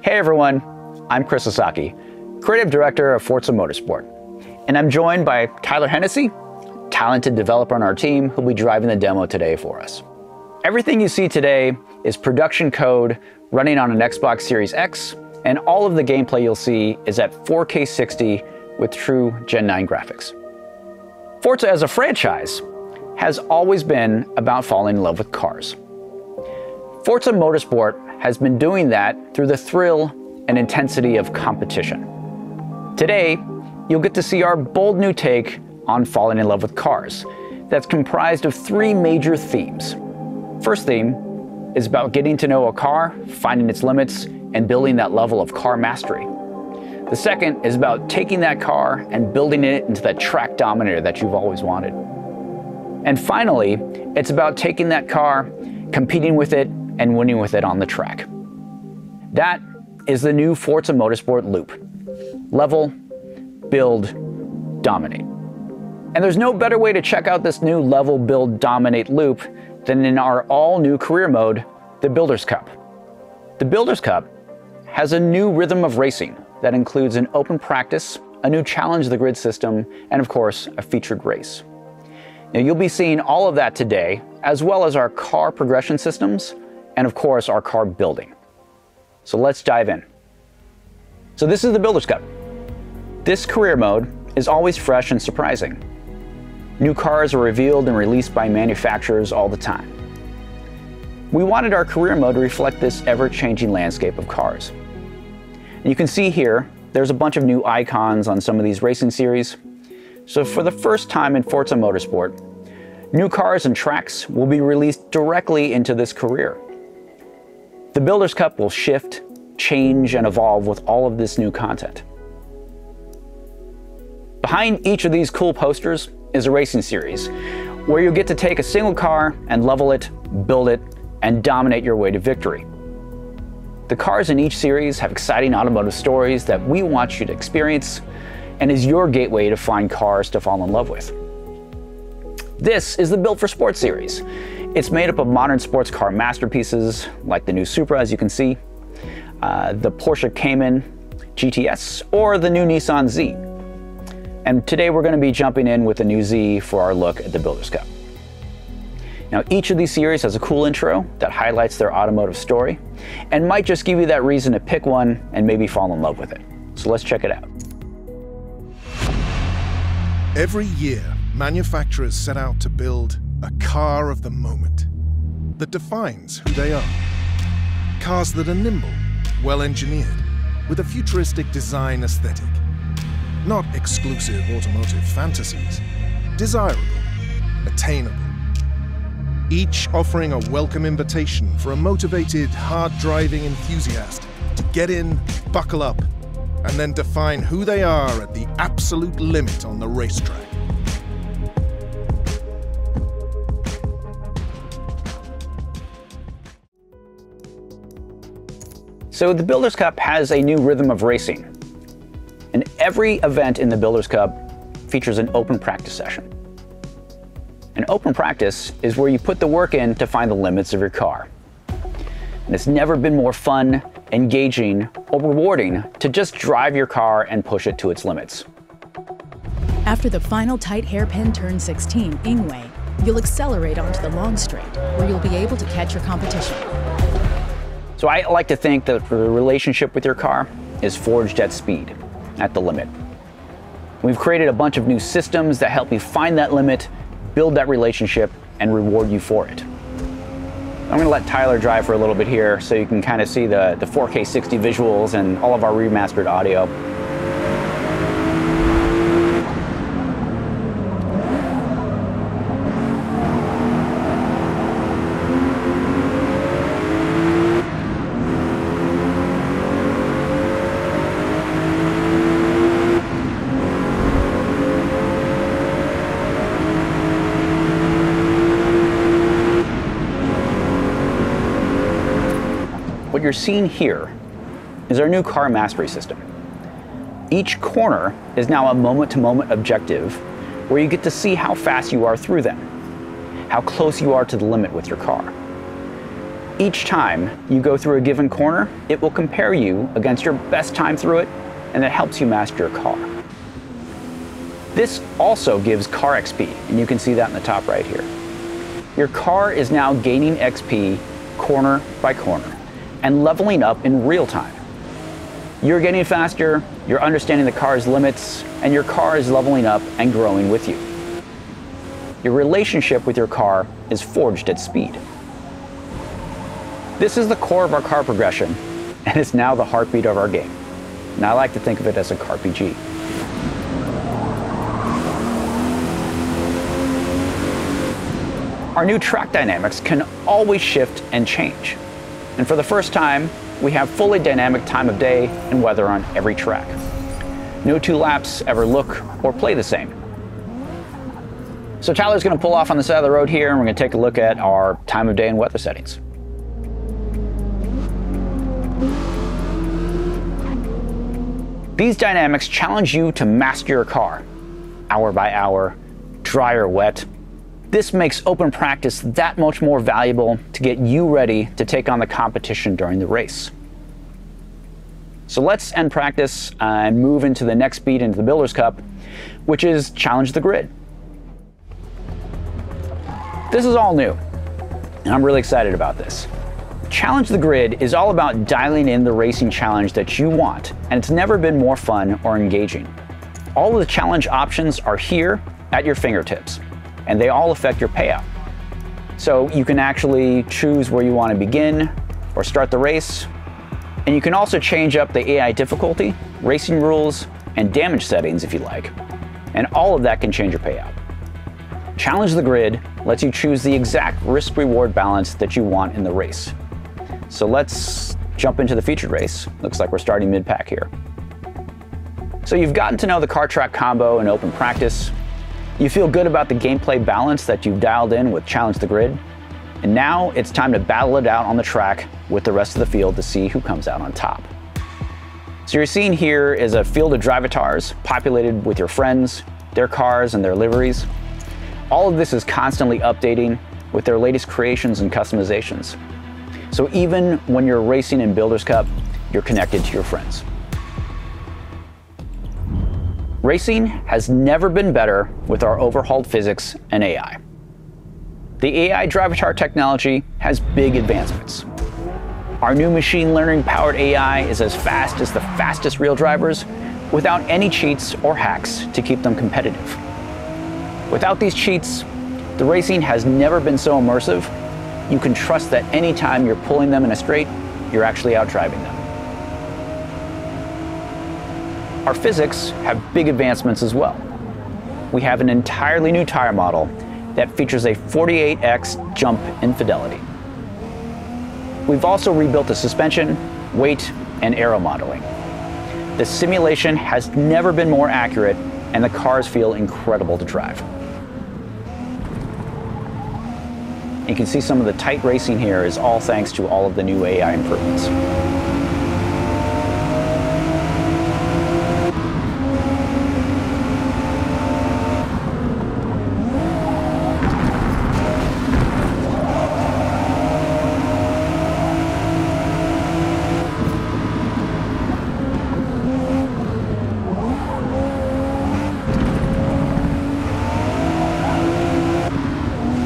Hey everyone, I'm Chris Sasaki, Creative Director of Forza Motorsport, and I'm joined by Tyler Hennessy, talented developer on our team who'll be driving the demo today for us. Everything you see today is production code running on an Xbox Series X, and all of the gameplay you'll see is at 4K 60 with true Gen 9 graphics. Forza as a franchise has always been about falling in love with cars. Forza Motorsport has been doing that through the thrill and intensity of competition. Today, you'll get to see our bold new take on falling in love with cars that's comprised of three major themes. First theme is about getting to know a car, finding its limits, and building that level of car mastery. The second is about taking that car and building it into that track dominator that you've always wanted. And finally, it's about taking that car, competing with it, and winning with it on the track. That is the new Forza Motorsport loop. Level, build, dominate. And there's no better way to check out this new level, build, dominate loop than in our all-new career mode, the Builders Cup. The Builders Cup has a new rhythm of racing that includes an open practice, a new challenge to the grid system, and of course, a featured race. Now, you'll be seeing all of that today, as well as our car progression systems, and of course, our car building. So let's dive in. So this is the Builders Cup. This career mode is always fresh and surprising. New cars are revealed and released by manufacturers all the time. We wanted our career mode to reflect this ever-changing landscape of cars. And you can see here, there's a bunch of new icons on some of these racing series. So for the first time in Forza Motorsport, new cars and tracks will be released directly into this career. The Builders Cup will shift, change, and evolve with all of this new content. Behind each of these cool posters is a racing series where you'll get to take a single car and level it, build it, and dominate your way to victory. The cars in each series have exciting automotive stories that we want you to experience and is your gateway to find cars to fall in love with. This is the Built for Sports series. It's made up of modern sports car masterpieces like the new Supra, as you can see, the Porsche Cayman GTS, or the new Nissan Z. And today we're going to be jumping in with the new Z for our look at the Builders Cup. Now, each of these series has a cool intro that highlights their automotive story and might just give you that reason to pick one and maybe fall in love with it. So let's check it out. Every year, manufacturers set out to build a car of the moment that defines who they are. Cars that are nimble, well-engineered, with a futuristic design aesthetic. Not exclusive automotive fantasies, desirable, attainable. Each offering a welcome invitation for a motivated, hard-driving enthusiast to get in, buckle up, and then define who they are at the absolute limit on the racetrack. So the Builders Cup has a new rhythm of racing. And every event in the Builders Cup features an open practice session. An open practice is where you put the work in to find the limits of your car. And it's never been more fun, engaging, or rewarding to just drive your car and push it to its limits. After the final tight hairpin turn 16 Ingway, you'll accelerate onto the long straight, where you'll be able to catch your competition. So I like to think that the relationship with your car is forged at speed, at the limit. We've created a bunch of new systems that help you find that limit, build that relationship, and reward you for it. I'm going to let Tyler drive for a little bit here so you can kind of see the 4K 60 visuals and all of our remastered audio. What you're seeing here is our new car mastery system. Each corner is now a moment-to-moment objective where you get to see how fast you are through them, how close you are to the limit with your car. Each time you go through a given corner, it will compare you against your best time through it, and that helps you master your car. This also gives car XP, and you can see that in the top right here. Your car is now gaining XP corner by corner and leveling up in real time. You're getting faster, you're understanding the car's limits, and your car is leveling up and growing with you. Your relationship with your car is forged at speed. This is the core of our car progression, and it's now the heartbeat of our game. And I like to think of it as a CarPG. Our new track dynamics can always shift and change. And for the first time, we have fully dynamic time of day and weather on every track. No two laps ever look or play the same. So Tyler's going to pull off on the side of the road here, and we're going to take a look at our time of day and weather settings. These dynamics challenge you to master your car, hour by hour, dry or wet. This makes open practice that much more valuable to get you ready to take on the competition during the race. So let's end practice and move into the next speed into the Builders Cup, which is Challenge the Grid. This is all new, and I'm really excited about this. Challenge the Grid is all about dialing in the racing challenge that you want, and it's never been more fun or engaging. All of the challenge options are here at your fingertips, and they all affect your payout. So you can actually choose where you want to begin or start the race, and you can also change up the AI difficulty, racing rules, and damage settings if you like, and all of that can change your payout. Challenge the Grid lets you choose the exact risk-reward balance that you want in the race. So let's jump into the featured race. Looks like we're starting mid-pack here. So you've gotten to know the car track combo in open practice. You feel good about the gameplay balance that you've dialed in with Challenge the Grid. And now it's time to battle it out on the track with the rest of the field to see who comes out on top. So you're seeing here is a field of drivatars populated with your friends, their cars, and their liveries. All of this is constantly updating with their latest creations and customizations. So even when you're racing in Builders Cup, you're connected to your friends. Racing has never been better with our overhauled physics and AI. The AI Drivatar technology has big advancements. Our new machine learning powered AI is as fast as the fastest real drivers without any cheats or hacks to keep them competitive. Without these cheats, the racing has never been so immersive. You can trust that anytime you're pulling them in a straight, you're actually out driving them. Our physics have big advancements as well. We have an entirely new tire model that features a 48x jump in fidelity. We've also rebuilt the suspension, weight, and aero modeling. The simulation has never been more accurate, and the cars feel incredible to drive. You can see some of the tight racing here is all thanks to all of the new AI improvements.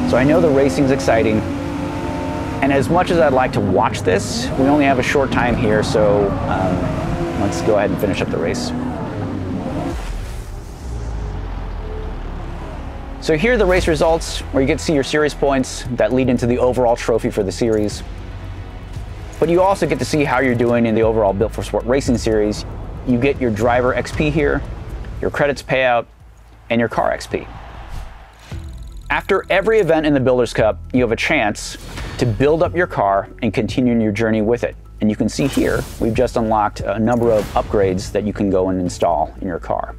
So I know the racing's exciting, and as much as I'd like to watch this, we only have a short time here, so let's go ahead and finish up the race. So here are the race results, where you get to see your series points that lead into the overall trophy for the series. But you also get to see how you're doing in the overall Built for Sport Racing series. You get your driver XP here, your credits payout, and your car XP. After every event in the Builders Cup, you have a chance to build up your car and continue your journey with it. And you can see here, we've just unlocked a number of upgrades that you can go and install in your car.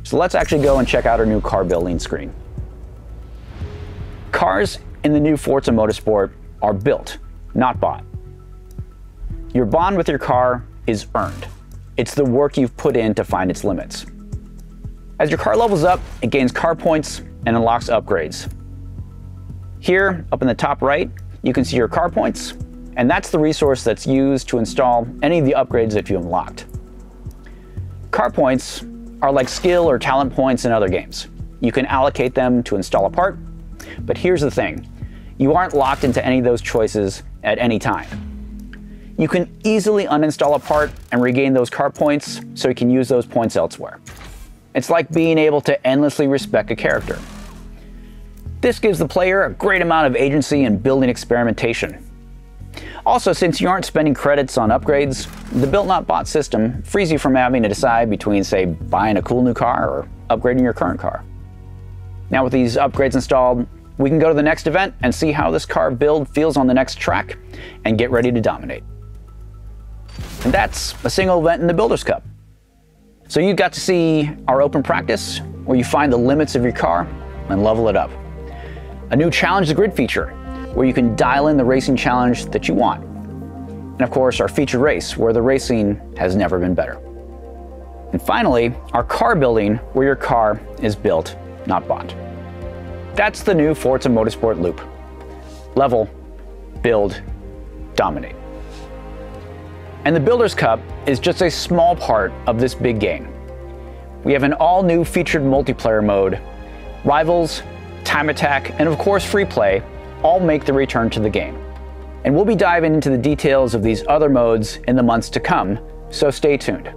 So let's actually go and check out our new car building screen. Cars in the new Forza Motorsport are built, not bought. Your bond with your car is earned. It's the work you've put in to find its limits. As your car levels up, it gains car points and unlocks upgrades. Here, up in the top right, you can see your car points, and that's the resource that's used to install any of the upgrades that you unlocked. Car points are like skill or talent points in other games. You can allocate them to install a part, but here's the thing. You aren't locked into any of those choices at any time. You can easily uninstall a part and regain those car points so you can use those points elsewhere. It's like being able to endlessly respec a character. This gives the player a great amount of agency in building experimentation. Also, since you aren't spending credits on upgrades, the Built Not Bought system frees you from having to decide between, say, buying a cool new car or upgrading your current car. Now with these upgrades installed, we can go to the next event and see how this car build feels on the next track and get ready to dominate. And that's a single event in the Builders Cup. So you got to see our open practice, where you find the limits of your car and level it up. A new Challenge the Grid feature, where you can dial in the racing challenge that you want. And of course, our featured race, where the racing has never been better. And finally, our car building, where your car is built, not bought. That's the new Forza Motorsport loop. Level, build, dominate. And the Builders Cup is just a small part of this big game. We have an all-new featured multiplayer mode, rivals, time attack, and of course free play, all make the return to the game. And we'll be diving into the details of these other modes in the months to come, so stay tuned.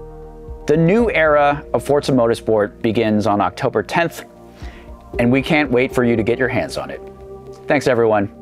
The new era of Forza Motorsport begins on October 10th, and we can't wait for you to get your hands on it. Thanks everyone.